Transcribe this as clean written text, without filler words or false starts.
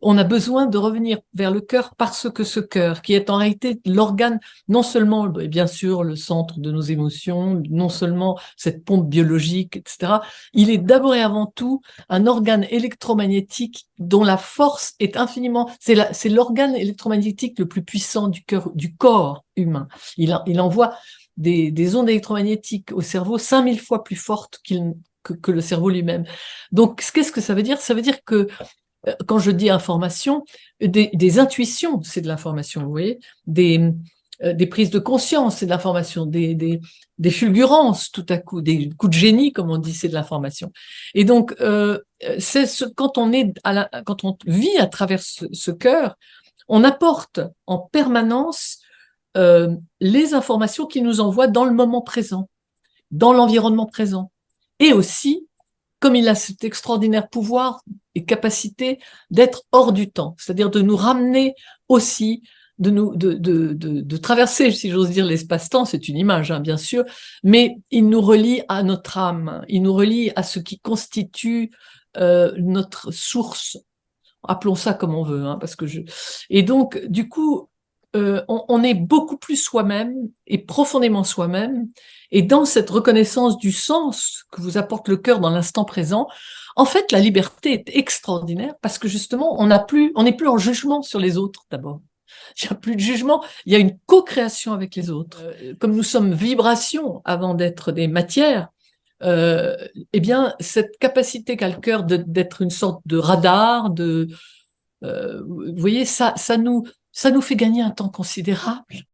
On a besoin de revenir vers le cœur parce que ce cœur, qui est en réalité l'organe, non seulement, bien sûr, le centre de nos émotions, non seulement cette pompe biologique, etc., il est d'abord et avant tout un organe électromagnétique dont la force est infiniment, c'est l'organe électromagnétique le plus puissant du cœur, du corps humain. Il envoie des ondes électromagnétiques au cerveau 5000 fois plus fortes que le cerveau lui-même. Donc, qu'est-ce que ça veut dire? Ça veut dire que quand je dis information, des intuitions, c'est de l'information, vous voyez, des prises de conscience, c'est de l'information, des fulgurances tout à coup, des coups de génie, comme on dit, c'est de l'information. Et donc, quand quand on vit à travers ce cœur, on apporte en permanence les informations qu'il nous envoie dans le moment présent, dans l'environnement présent, et aussi comme il a cet extraordinaire pouvoir et capacité d'être hors du temps, c'est-à-dire de nous ramener aussi, de traverser, si j'ose dire, l'espace-temps, c'est une image, hein, bien sûr, mais il nous relie à notre âme, il nous relie à ce qui constitue notre source, appelons ça comme on veut, hein, parce que et donc, du coup, on est beaucoup plus soi-même et profondément soi-même, et dans cette reconnaissance du sens que vous apporte le cœur dans l'instant présent, en fait, la liberté est extraordinaire parce que justement, on n'est plus en jugement sur les autres d'abord. Il n'y a plus de jugement, il y a une co-création avec les autres. Comme nous sommes vibrations avant d'être des matières, euh, eh bien, cette capacité qu'a le cœur d'être une sorte de radar, vous voyez, ça nous fait gagner un temps considérable.